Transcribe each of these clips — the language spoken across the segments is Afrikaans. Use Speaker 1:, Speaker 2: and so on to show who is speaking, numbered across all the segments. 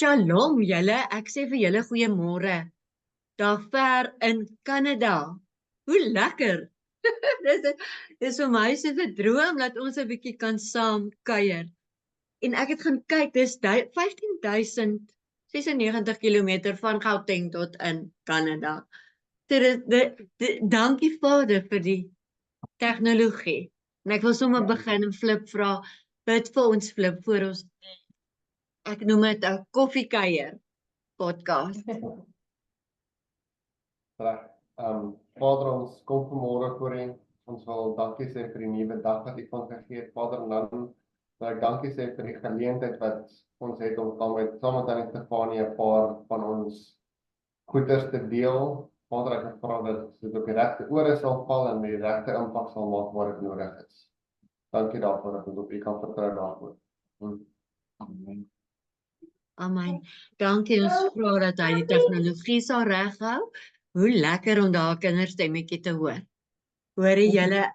Speaker 1: Shalom julle, ek sê vir julle goeiemôre. Daar ver in Kanada. Hoe lekker. Dis vir my so 'n droom dat ons 'n bietjie kan saam kuier. En ek het gaan kyk, dis 15.096 km van Gauteng tot in Kanada. Dankie Vader vir die tegnologie. En ek wil sommer begin en Flip vra, bid vir ons Flip voor ons. Ek noem dit 'n koffiekuier podcast.
Speaker 2: Reg. Vader, ons kom vanmôre voor U. Ons wil dankie sê vir die nuwe dag wat U ons gegee het. Vader, dan wil ek dankie sê vir die geleentheid wat ons het om saam met Tannie Stefanie 'n paar van ons goeders te deel. Vader, ek vra dat dit op die regte ore sal val en die regte impak sal maak waar dit nodig is. Dankie daarvoor dat ons op U kan vertrou daarvoor.
Speaker 1: Amen. Amen. Dankie, ons vra dat hy die tegnologie sal reghou. Hoe lekker om daar kinderstemmetjie te hoor. Hoor julle,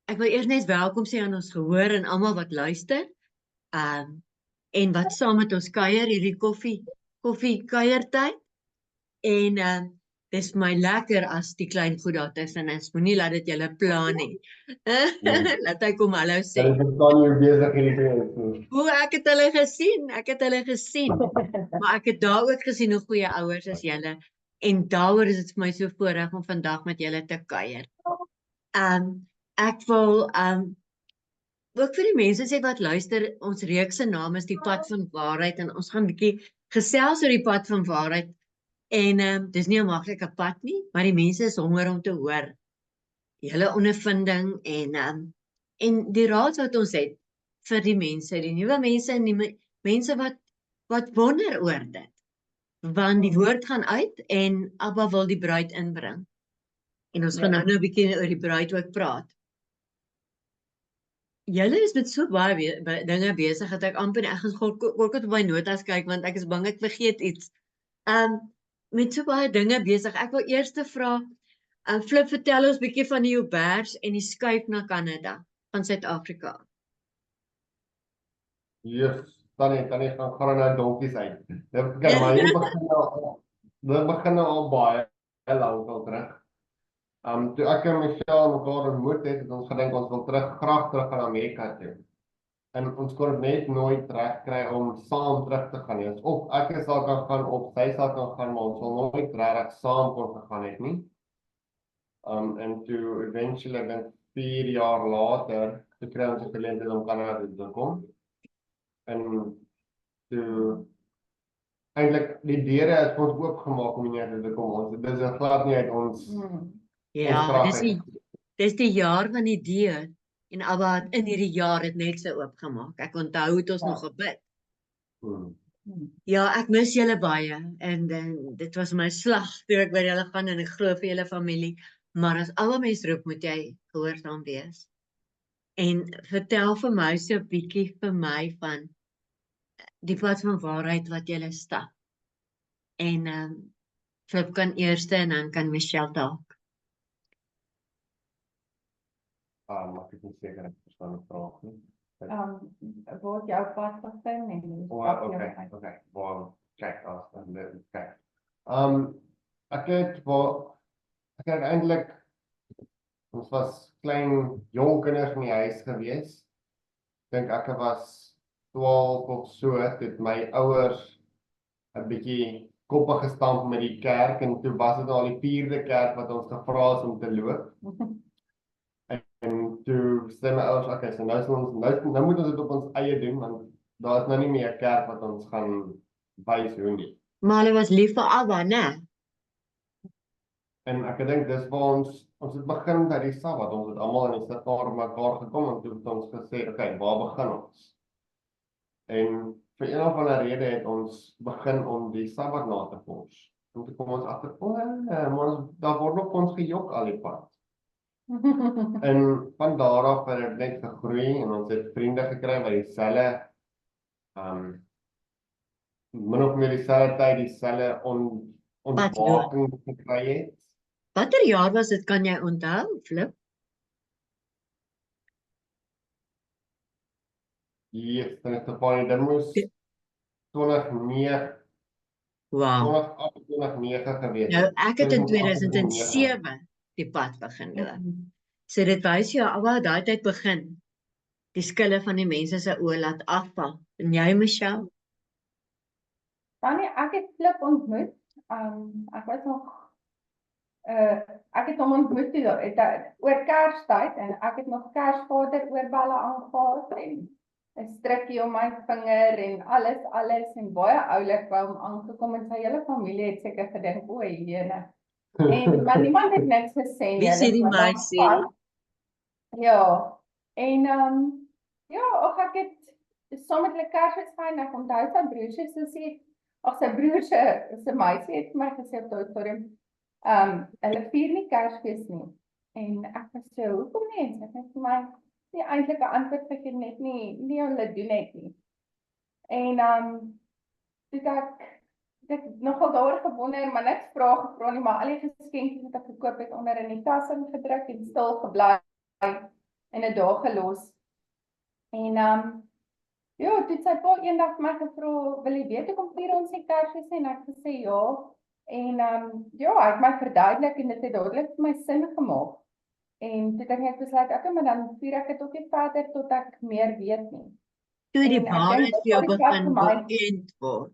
Speaker 1: ek wil eers net welkom sê aan ons gehoor en almal wat luister. En wat saam met ons kuier hierdie koffie kuiertyd. En dis my lekker as die klein goed daar tussen is. Moenie laat dit julle pla nie. Laat hy kom hallo sê.
Speaker 2: Dit is dan nie besig hierdie.
Speaker 1: O, ek het hulle gesien. Maar ek het daar ook gesien hoe goeie ouers is julle. En daaroor is dit vir my so voorreg om vandag met julle te kuier. Ek wil ook vir die mense sê wat luister, ons reeks se naam is Die Pad van Waarheid en ons gaan 'n bietjie gesels oor die pad van waarheid. En dis nie 'n maklike pad nie, maar die mense is honger om te hoor julle ondervinding en die raad wat ons het vir die mense, die nuwe mense en die mense wat wonder oor dit. Want die woord gaan uit en Abba wil die bruid inbring. En ons gaan nou 'n bietjie oor die bruid ook praat. Julle is met so baie dinge besig dat ek amper ek gaan kort op my notas kyk want ek is bang ek vergeet iets. Met so baie dinge besig. Ek wil eers te vra, Flip, vertel ons bietjie van die Joubers en die skuif na Kanada van Suid-Afrika.
Speaker 2: Yes, Tannie gaan nou donkies uit. Kyk, maar hier begin al baie lank al terug. Toe ek en Michelle mekaar ontmoet het ons gedink ons wil graag terug aan Amerika toe. En ons kon net nooit reg kry om saam terug te gaan nie. Of ek sal kan gaan of sy sal kan gaan, maar ons sal nooit reg saam kon gegaan het nie. En toe eventually dan 4 jaar later, toe kry ons 'n geleentheid om Kanada toe te kom. En toe eintlik die deure is ons oopgemaak om hier te kom. Dis glad nie uit ons
Speaker 1: Ja, dis die jaar van die deur en Abba het in hierdie jaar het net so oopgemaak. Ek onthou het ons nog gebid. Ja, ek mis julle baie en dit was my slag toe ek by julle gaan en ek glo vir julle familie, maar as alle mense roep moet jy gehoorsaam wees. En vertel vir my so 'n bietjie vir my van die pad van waarheid wat julle stap. En Flip kan eerste en dan kan Michelle dalk.
Speaker 2: Mag ek nie seker ek verstaan die vraag nie.
Speaker 3: Word jou pad begin en
Speaker 2: Okay. Well, check us and okay. Ek het eintlik ons was klein jong kinders in die huis gewees. Dink ek was 12 of so, het my ouers 'n bietjie koppe gestamp met die kerk en toe was dit al die 4de kerk wat ons gevra is om te loop. En toe sê my ouers, okay, so nou moet ons dit op ons eie doen want daar is nou nie meer 'n kerk wat ons gaan wys hoe nie.
Speaker 1: Maar hulle was lief vir Abba, né?
Speaker 2: En ek dink dis waar ons het begin by die Sabbat. Ons het almal in die sitkamer mekaar gekom en toe het ons gesê, okay, waar begin ons? En vir een of ander rede het ons begin om die Sabbat na te volg. En toe kom ons agter, maar daar word nog ons gejok al die pad. En van daar af het dit net gegroei en ons het vriende gekry wat dieselfde min of meer dieselfde tyd dieselfde ontwaking gekry het.
Speaker 1: Watter jaar was dit, kan jy onthou, Flip?
Speaker 2: Yes, dan is dit baie, dit moes 2009,
Speaker 1: Wow.
Speaker 2: 2008, 2009 gewees
Speaker 1: Nou,
Speaker 2: het.
Speaker 1: ek het in
Speaker 2: 2008,
Speaker 1: 2007 die pad begin loop. So dit wys jou al waar daai tyd begin. Die skille van die mense se oë laat afval. En jy, Michelle?
Speaker 3: Tannie, ek het Flip ontmoet. Ek was nog ek het hom ontmoet oor Kerstyd en ek het nog Kersvader oorbelle aangehaal en 'n strikkie om my vinger en alles en baie oulik wou hom aangekom en sy hele familie het seker gedink, o, jene. En maar niemand het niks gesê nie.
Speaker 1: Wie sê die meisie?
Speaker 3: Ja. En ja, ek het saam met hulle Kersfees gefeier. Ek onthou sy broer se sussie, sy broer se meisie het vir my gesê op die auditorium, hulle vier nie Kersfees nie. En ek was so, hoekom nie? Sy het vir my nie eintlik 'n antwoord gegee, net nie hulle doen net nie. En toe ek nogal daaroor gewonder, maar niks gevra nie, maar al die geskenkies wat ek gekoop het onder in die tas ingedruk en stil gebly en 'n dag gelos. En ja, toe het sy pa eendag vir my gevra, wil jy weet hoekom vier ons nie Kersfees nie? En ek gesê ja. En ja, hy het my verduidelik en dit het dadelik vir my sin gemaak. En toe het ek besluit, okay, maar dan vier ek dit ook nie verder tot ek meer weet nie.
Speaker 1: Toe die
Speaker 3: En ek
Speaker 1: baan
Speaker 3: dink
Speaker 1: het
Speaker 3: dit
Speaker 1: vir jou
Speaker 3: was die plek
Speaker 1: begin
Speaker 3: vir my.
Speaker 1: bekend word.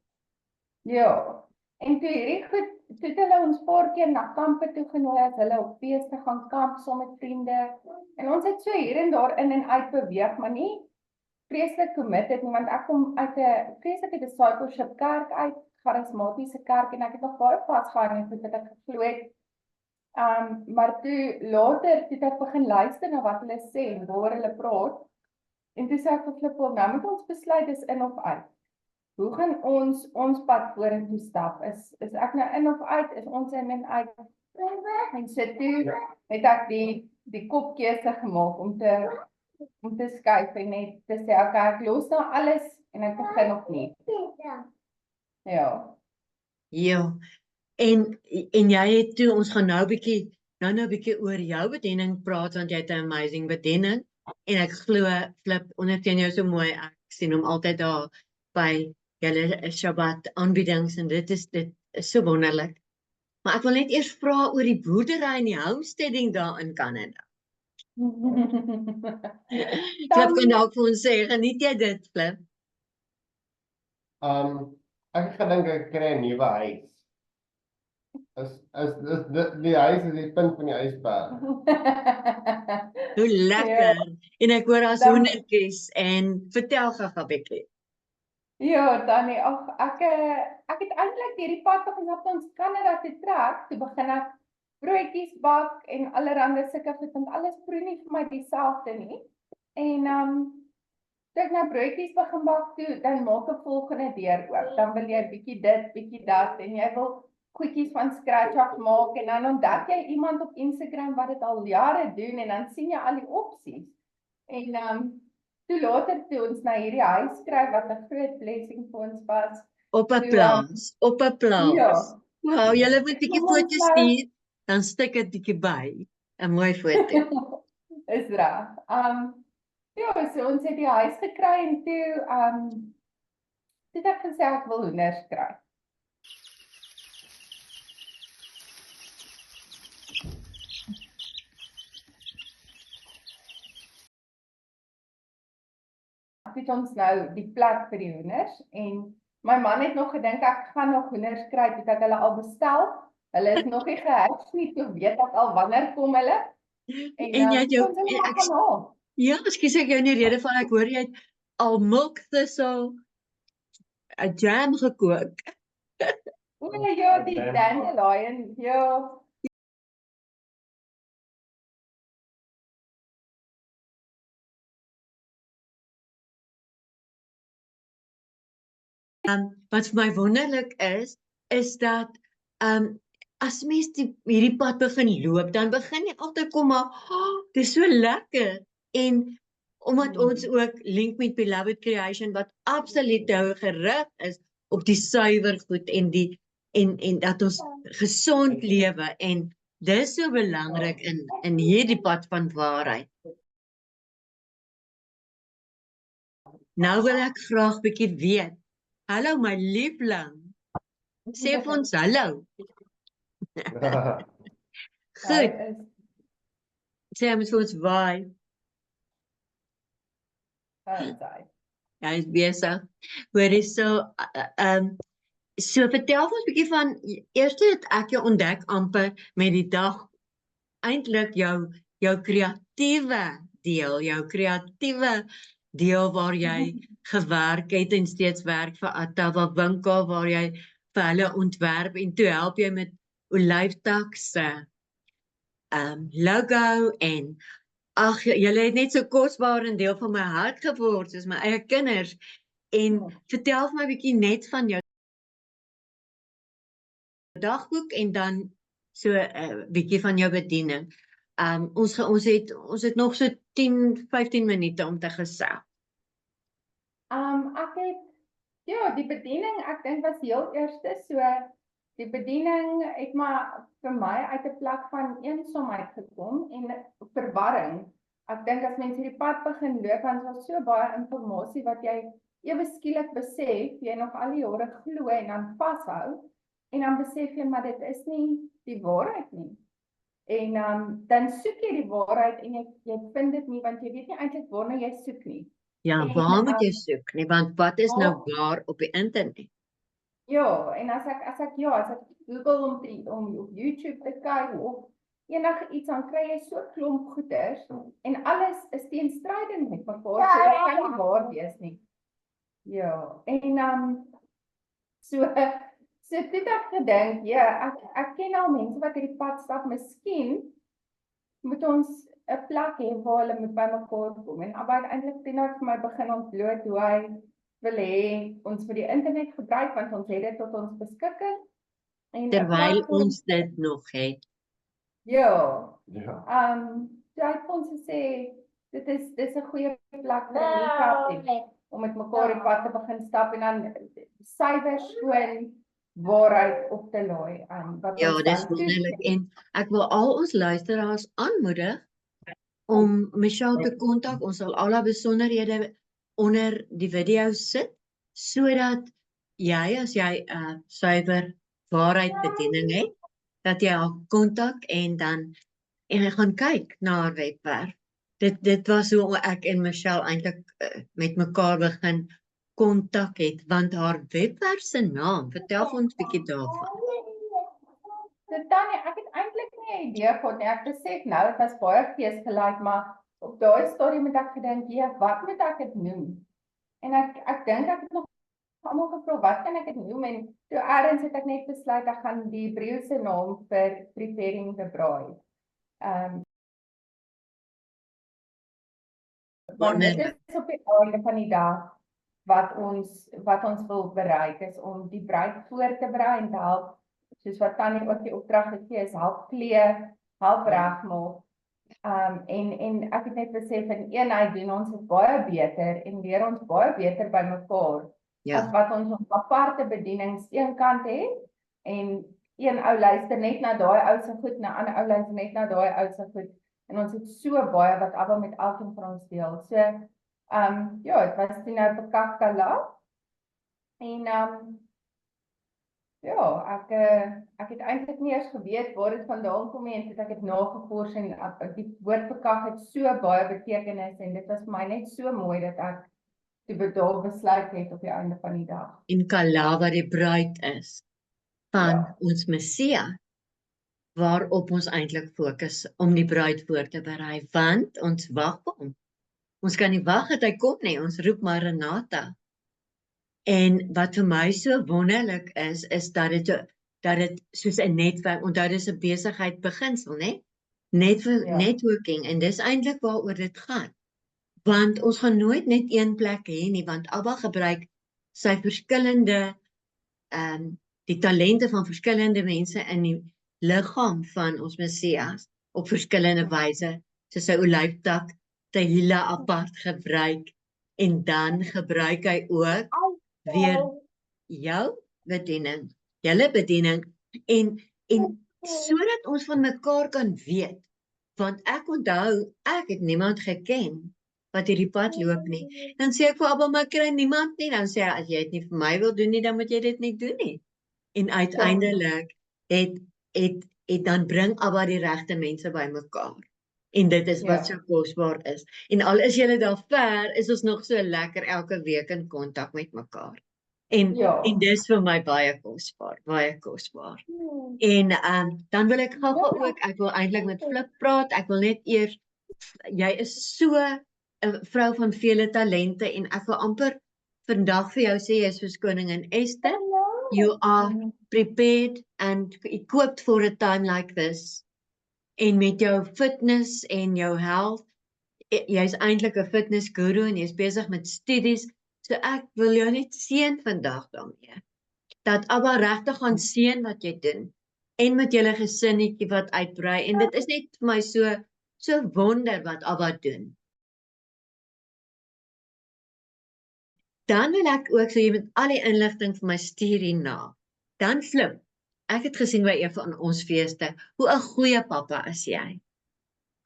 Speaker 3: Ja. En toe hierdie goed, toe het hulle ons paar keer na kampe toe genooi as hulle op feeste gaan kamp saam met vriende. En ons het so hier en daar in en uit beweeg, maar nie vreeslik committed nie, want ek kom uit 'n vreeslike discipleship kerk uit, charismatiese kerk, en ek het nog baie vasgehou in goed wat ek geglo het. Maar toe later het ek begin luister na wat hulle sê en waar hulle praat. En toe sê ek vir Flip, nou moet ons besluit, is in of uit. Hoe gaan ons pad vorentoe stap? Is ek nou in of uit? Is ons in en uit? En so toe het ek die kopkeuse gemaak om te skuif en net te sê, okay, ek los nou alles en ek begin opnuut. Ja.
Speaker 1: Ja. En jy het toe, ons gaan nou bietjie oor jou bediening praat, want jy het 'n amazing bediening. En ek glo, Flip, ondersteun jou so mooi. Ek sien hom altyd daar by julle Shabbat aanbiedings en dit is so wonderlik. Maar ek wil net eers vra oor die boerdery en die homesteading daar in Kanada. Flip kan dalk vir ons sê, geniet jy dit, Flip?
Speaker 2: Ek het gedink ek kry 'n nuwe huis. Die huis is die punt van die ysberg.
Speaker 1: Hoe lekker. En ek hoor daar's hoendertjies en vertel gou-gou bietjie.
Speaker 3: Ja, Tannie, ek het eintlik hierdie pad begin op ons Kanada te trek, toe begin ek broodjies bak en allerhande sulke goed, want alles proe nie vir my dieselfde nie. En toe ek nou broodjies begin bak toe, dan maak 'n volgende deur oop. Dan wil jy bietjie dit, bietjie dat en jy wil goedjies van scratch af maak en dan ontdek jy iemand op Instagram wat dit al jare doen en dan sien jy al die opsies. En toe later toe ons na hierdie huis skryf wat 'n groot blessing vir ons was.
Speaker 1: Op 'n plaas.
Speaker 3: Ja.
Speaker 1: Wow, julle moet 'n bietjie foto's stuur, dan stik dit bietjie by. 'n Mooi foto.
Speaker 3: Is reg. Ja, so ons het die huis gekry en toe het ek gesê ek wil hoenders kry. Het ons nou die plek vir die hoenders en my man het nog gedink ek gaan nog hoenders kry, het ek hulle al bestel. Hulle is nog nie gehatch nie, toe weet ek al wanneer kom hulle.
Speaker 1: En jy het jou ja, ekskuus ek jou in die rede van ek hoor jy het al milk thistle 'n jam gekook.
Speaker 3: O ja, die dandelion, ja.
Speaker 1: Wat vir my wonderlik is dat as mens hierdie pad begin loop, dan begin jy altyd kom maar, dis so lekker. En omdat ons ook link met Beloved Creation wat absoluut gerig is op die suiwer goed en en dat ons gesond lewe en dis so belangrik in hierdie pad van waarheid. Nou wil ek graag bietjie weet, Hallo my liefling. Sê vir ons hallo. Goed, sê hy moet vir ons waai. Hy is besig. Hoorie so vertel vir ons 'n bietjie van eers het ek jou ontdek amper met die dag eintlik jou kreatiewe deel waar jy gewerk het en steeds werk vir Attawa winkel waar jy vir hulle ontwerp en toe help jy met Olyftak se logo en ag julle het net so kosbaar 'n deel van my hart geword soos my eie kinders en vertel vir my 'n bietjie net van jou dagboek en dan so 'n bietjie van jou bediening. Ons het nog so 10-15 minute om te gesels.
Speaker 3: Ek het die bediening ek dink was heel eerste so die bediening het maar vir my uit 'n plek van eensaamheid gekom en verwarring. Ek dink as mense hierdie pad begin loop dan is daar so baie inligting wat jy ewe skielik besef, jy nog al die jare glo en dan vashou en dan besef jy maar dit is nie die waarheid nie. En dan soek jy die waarheid en jy vind dit nie want jy weet nie eintlik waarna jy soek nie.
Speaker 1: Ja, waar moet jy soek nie want wat is nou waar op die internet?
Speaker 3: Ja, en as ek Google om op YouTube te kyk of enige iets dan kry jy so klomp goeders en alles is teenstrydend met mekaar, so dit kan nie waar wees nie. Ja, en so toe het ek gedink, ja, ek ken al mense wat hierdie pad stap, miskien moet ons 'n plek hê waar hulle moet by mekaar kom en eintlik Tina vir my begin ontbloot hoe hy wil hê ons vir die internet gebruik want ons het dit tot ons beskikking en
Speaker 1: Terwyl ons dit nog het.
Speaker 3: Ja.
Speaker 2: Ja.
Speaker 3: Hy het ons gesê dis 'n goeie plek vir 'n meetup om met mekaar die pad te begin stap en dan suiwer skoon waarheid op te laai aan wat
Speaker 1: Ja,
Speaker 3: ons
Speaker 1: dis
Speaker 3: dan
Speaker 1: wonderlik en ek wil al ons luisteraars aanmoedig om Michelle te kontak. Ons sal al haar besonderhede onder die video sit sodat jy as jy 'n suiwer waarheid bediening het, dat jy haar kontak en gaan kyk na haar webwerf. Dit was hoe ek en Michelle eintlik met mekaar begin kontak het want haar webwerf se naam, vertel vir ons 'n bietjie daarvan.
Speaker 3: Tannie, ek het eintlik nie 'n idee gehad nie. Ek besef nou dit was baie feesgelyk, maar op daai stadium het ek gedink, wat moet ek dit noem? En ek dink ek het nog almal gevra wat kan ek dit noem en toe eers het ek net besluit ek gaan die Hebreëse naam vir preparing the bride. Want dit is op die einde van die dag wat ons wil bereik is om die bruid voor te berei en te help soos wat Tannie ook die opdrag gegee is, help klee, help regmaak. En ek het net besef in eenheid doen ons dit baie beter en leer ons baie beter by mekaar as wat ons aparte bedienings een kant het en een ou luister net na daai ou se goed, 'n ander ou luister net na daai ou se goed en ons het so baie wat Abba met elkeen van ons deel. So dit was toe nou vir Kakala en ek het eintlik nie eers geweet waar dit vandaan kom nie en toe ek het nagevors en die woord verkak het so baie betekenis en dit was vir my net so mooi dat ek toe bedaar besluit het op die einde van die dag.
Speaker 1: En Kala wat die bruid is van ons Messia waarop ons eintlik fokus om die bruid voor te berei want ons wag op hom. Ons kan nie wag dat hy kom nie, ons roep maar Renata. En wat vir my so wonderlik is dat dit soos 'n netwerk, onthou dis 'n besigheid beginsel, né? Networking en dis eintlik waaroor dit gaan. Want ons gaan nooit net een plek hê nie, want Abba gebruik sy verskillende die talente van verskillende mense in die liggaam van ons Messias op verskillende wyse, soos sy olyftak Tehila apart gebruik en dan gebruik hy ook weer jou bediening, julle bediening en sodat ons van mekaar kan weet, want ek onthou, ek het niemand geken wat hierdie pad loop nie. Dan sê ek vir Abba, maar ek kry niemand nie. Dan sê hy, as jy dit nie vir my wil doen nie, dan moet jy dit nie doen nie. En uiteindelik het dan bring Abba die regte mense bymekaar. En dit is wat so kosbaar is. En al is julle daar ver, is ons nog so lekker elke week in kontak met mekaar. En dis vir my baie kosbaar, baie kosbaar. En dan wil ek gou ook, ek wil eintlik met Flip praat. Ek wil net eers, jy is so 'n vrou van vele talente en ek wil amper vandag vir jou sê jy is soos koningin Esther. You are prepared and equipped for a time like this. En met jou fitness en jou health, jy's eintlik 'n fitness guru en jy's besig met studies. So ek wil jou net seën vandag daarmee. Dat Abba regtig gaan seën wat jy doen en met julle gesinnetjie wat uitbrei en dit is net vir my so wonder wat Abba doen. Dan wil ek ook so jy met al die inligting vir my stuur hierna. Dan Flip, ek het gesien by een van ons feeste, hoe 'n goeie pappa is jy.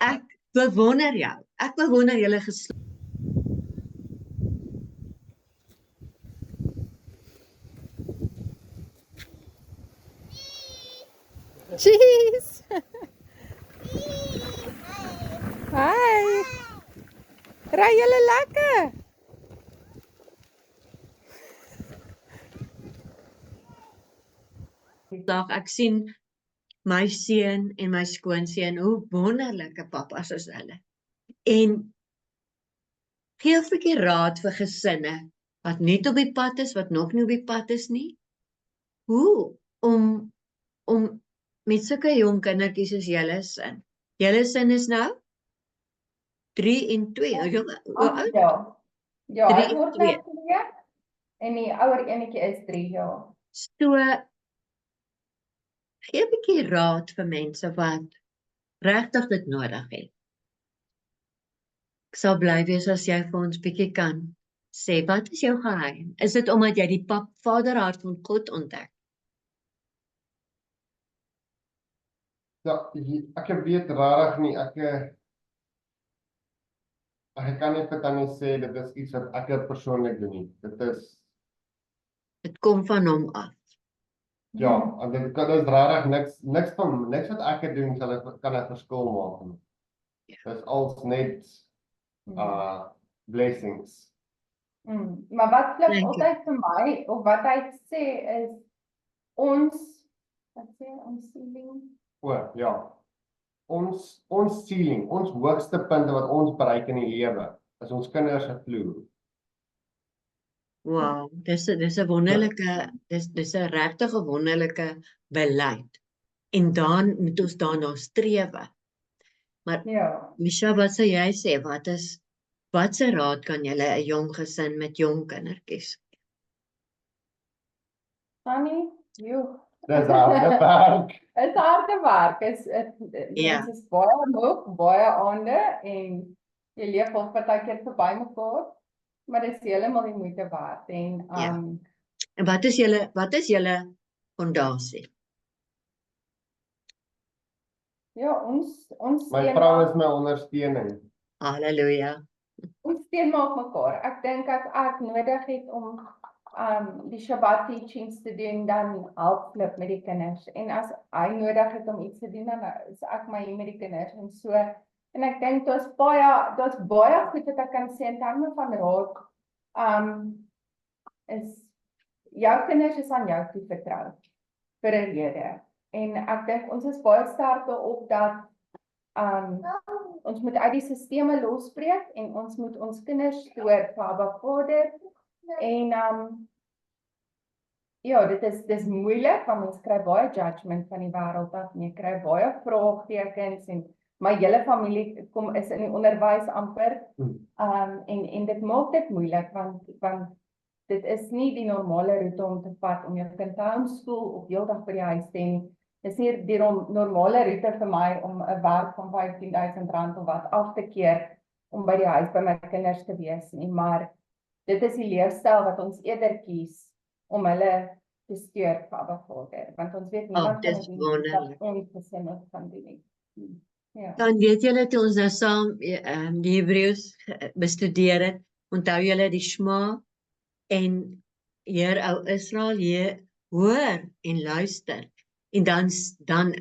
Speaker 1: Ek bewonder jou. Ek bewonder julle geslag.
Speaker 4: Cheese! Hi! Ry julle lekker?
Speaker 1: Ek sien my seun en my skoonseun, hoe wonderlike pappas is hulle. En gee 'n bietjie raad vir gesinne wat net op die pad is, wat nog nie op die pad is nie. Hoe om met sulke jong kindertjies soos julle sin. Julle sin is nou 3 en 2.
Speaker 3: Ja, hy word nou 2 en die ouer enetjie is 3 jaar.
Speaker 1: So gee 'n bietjie raad vir mense wat regtig dit nodig het. Ek sal bly wees as jy vir ons bietjie kan sê, wat is jou geheim? Is dit omdat jy die vaderhart van God ontdek?
Speaker 2: Ja, ek weet rarig nie, ek kan net vir Tannie sê, dit is iets wat ek persoonlik doen nie.
Speaker 1: Dit kom van hom af.
Speaker 2: Ja, en dit is rarig niks wat ek doen kan 'n verskil maak. Dis als net blessings.
Speaker 3: Maar wat Flip altyd vir my, of wat hy sê is, ons ceiling?
Speaker 2: Ja. Ons ceiling, ons hoogste punte wat ons bereik in die lewe, is ons kinders se vloer.
Speaker 1: Wow, dis 'n wonderlike, dis 'n regtig wonderlike beleid. En dan moet ons daarna streef. Maar Misha, wat sou jy sê? Wat se raad kan jy 'n jong gesin met jong kindertjies?
Speaker 3: Tannie,
Speaker 2: Dis harde werk.
Speaker 3: Dit is harde werk. Dit is baie moeg, baie aande en jy leef al partykeer verby mekaar, maar dit is heeltemal die moeite werd. En
Speaker 1: wat is julle fondasie?
Speaker 3: Ja, ons
Speaker 2: My vrou is my ondersteuning.
Speaker 1: Halleluja.
Speaker 3: Ons steun maak mekaar. Ek dink as ek nodig het om die Shabbat teachings te doen, dan help Flip met die kinders. En as hy nodig het om iets te doen, dan is ek maar hier met die kinders en so. En ek dink daar's baie goed wat ek kan sê in terme van raad. Is jou kinders is aan jou toe vertrou vir 'n rede. En ek dink ons is baie sterk op dat ons moet uit die sisteme losbreek en ons moet ons kinders stoor vir Abba Vader. En ja, dis moeilik want ons kry baie judgment van die wêreld af en jy kry baie vraagtekens en my hele familie is in die onderwys amper. En dit maak dit moeilik want dit is nie die normale roete om te vat om jou kind te homeschool of heeldag by die huis te hê. Dis nie die normale roete vir my om 'n werk van R15,000 of wat af te keer om by die huis by my kinders te wees nie, maar dit is die leefstyl wat ons eerder kies om hulle te stuur vir Abba Vader, want ons weet niemand kan dit ons gesin kan doen nie. Ja.
Speaker 1: Dan weet julle toe ons nou saam die Hebreëus bestudeer het, onthou julle die Shema en Heer ou Israel, hoor en luister. En dan dan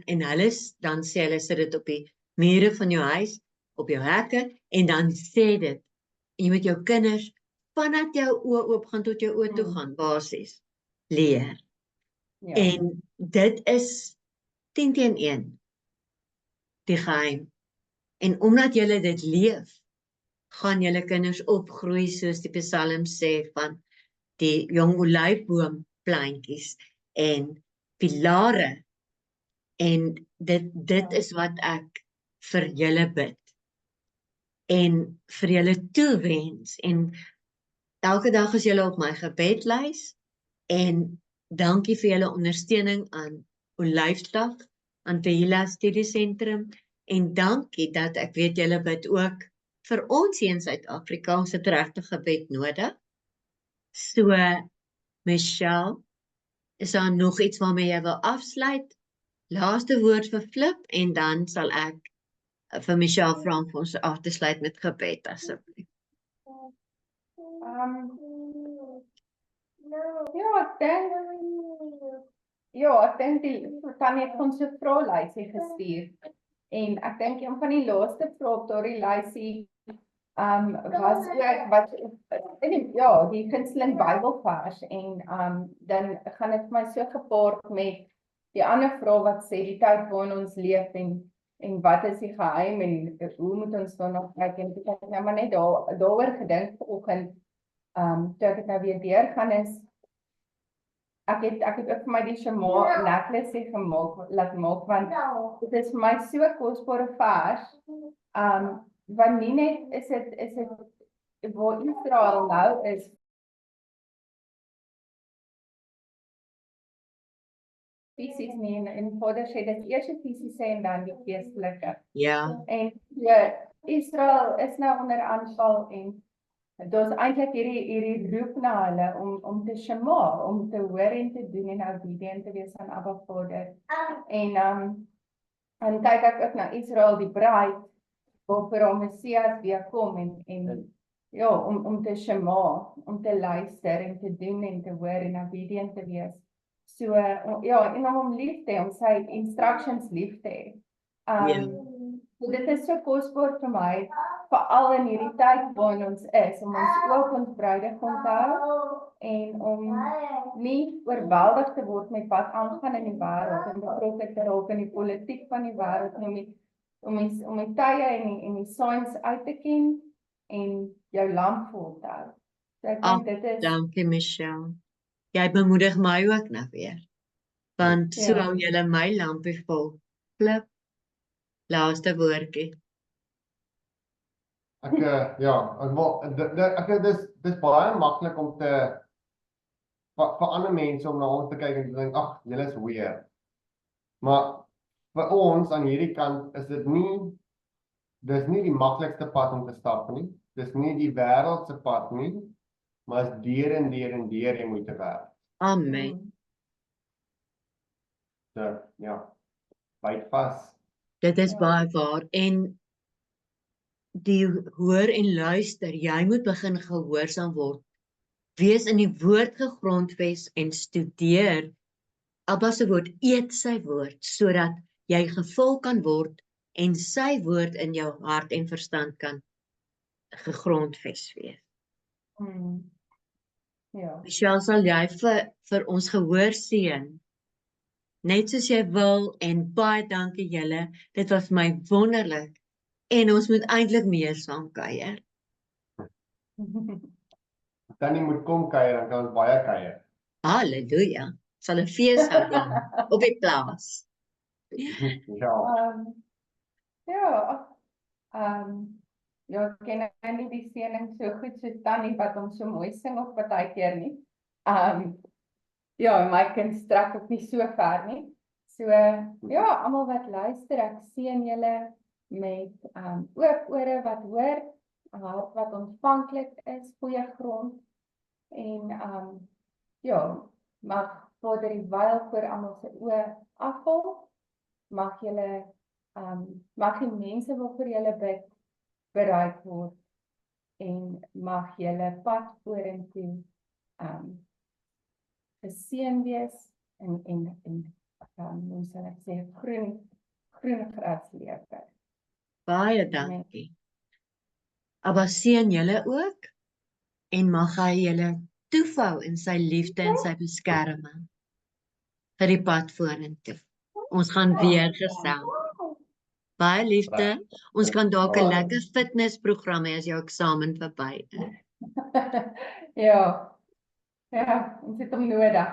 Speaker 1: sê hulle sit dit op die mure van jou huis, op jou hekke en dan sê dit. En jy met jou kinders vandat jou oë oop gaan tot jou oë toe gaan, basies leer.
Speaker 3: Ja.
Speaker 1: En dit is 10 teen 1 die geheim. En omdat julle dit leef, gaan julle kinders opgroei soos die Psalm sê van die jong olyfboom plantjies en pilare. En dit is wat ek vir julle bid. En vir julle toewens en elke dag is julle op my gebedlys en dankie vir julle ondersteuning aan Olyfdag, aan Tehila Studiesentrum en dankie dat ek weet julle bid ook vir ons hier in Suid-Afrika, ons het regtig gebed nodig. So, Michelle, is daar nog iets waarmee jy wil afsluit? Laaste woord vir Flip en dan sal ek vir Michelle vra om vir ons af te sluit met gebed asseblief.
Speaker 3: Ek dink die Tannie het ons 'n vraelysie gestuur. En ek dink een van die laaste vrae op daardie lysie was ook wat die gunsteling Bybelvers en dan gaan dit vir my so gepaard met die ander vraag wat sê die tyd waarin ons leef en wat is die geheim en hoe moet ons daarna kyk en ek het nou maar net daaroor gedink vanoggend toe ek dit nou weer deurgaan is ek het ook vir my die Shema necklace laat maak want dit is vir my so 'n kosbare vers want nie net is dit waar Israel nou is fisies nie en Vader sê dit eers die fisiese en dan die geestelike.
Speaker 1: Ja,
Speaker 3: En Israel is nou onder aanval en daar's eintlik hierdie roep na hulle om te shema, om te hoor en te doen en obedient te wees aan Abba Vader. En kyk ek ook na Israel die bruid waarvoor haar Messias weer kom en ja, om te shema, om te luister en te doen en te hoor en obedient te wees. So ja, en om lief te hê, om sy instructions lief te hê. So dit is so kosbaar vir my, veral in hierdie tyd waarin ons is, om ons oop ons bruidegom te hou en om nie oorweldig te word met wat aangaan in die wêreld en betrokke te raak in die politiek van die wêreld om die tye en die signs uit te ken en jou lamp vol te hou. So ek dink dit is
Speaker 1: dankie Michelle. Jy bemoedig my ook nou weer. Want so hou julle my lampie vol. Flip, laaste woordjie.
Speaker 2: Dis baie maklik om te vir ander mense om na ons te kyk en te dink, ag, julle is weird. Maar vir ons aan hierdie kant is dit dis nie die maklikste pad om te stap nie. Dis nie die wêreldse pad nie, maar is deur en deur jy moet werk.
Speaker 1: Amen.
Speaker 2: So, ja. Byt vas.
Speaker 1: Dit is baie waar en die hoor en luister, jy moet begin gehoorsaam word. Wees in die woord gegrondves en studeer. Abba se woord, eet sy woord sodat jy gevul kan word en sy woord in jou hart en verstand kan gegrondves wees.
Speaker 3: Ja.
Speaker 1: Michelle, sal jy vir ons gehoor seën? Net soos jy wil en baie dankie julle. Dit was my wonderlik en ons moet eintlik meer saam kuier.
Speaker 2: Tannie moet kom kuier, dan kan ons baie kuier.
Speaker 1: Halleluja. Sal 'n fees hou dan op die plaas.
Speaker 2: Ja.
Speaker 3: Ja, ek ken nou nie die seëning so goed soos Tannie wat hom so mooi sing op partykeer nie. Ja, my kind strek ook nie so ver nie. So ja, almal wat luister, ek seën julle met oop ore wat hoor, 'n hart wat ontvanklik is, goeie grond en ja, mag Vader die wyl voor almal se oë afval. Mag julle Mag die mense waarvoor julle bid bereik word en mag julle pad vorentoe geseën wees en hoe sal ek sê groen gras lewe.
Speaker 1: Baie dankie. Abba seën julle ook en mag hy julle toevou in sy liefde en sy beskerming vir die pad vorentoe. Ons gaan weer gesels. Baie liefde. Ons kan dalk 'n lekker fitnessprogram hê as jou eksamen verby is.
Speaker 3: Ja, ons het hom nodig.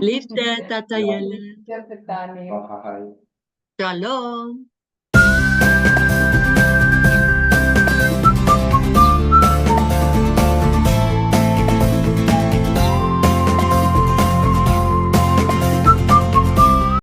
Speaker 1: Liefde, tata julle.
Speaker 3: Ja, Tannie.
Speaker 2: Bye.
Speaker 1: Shalom.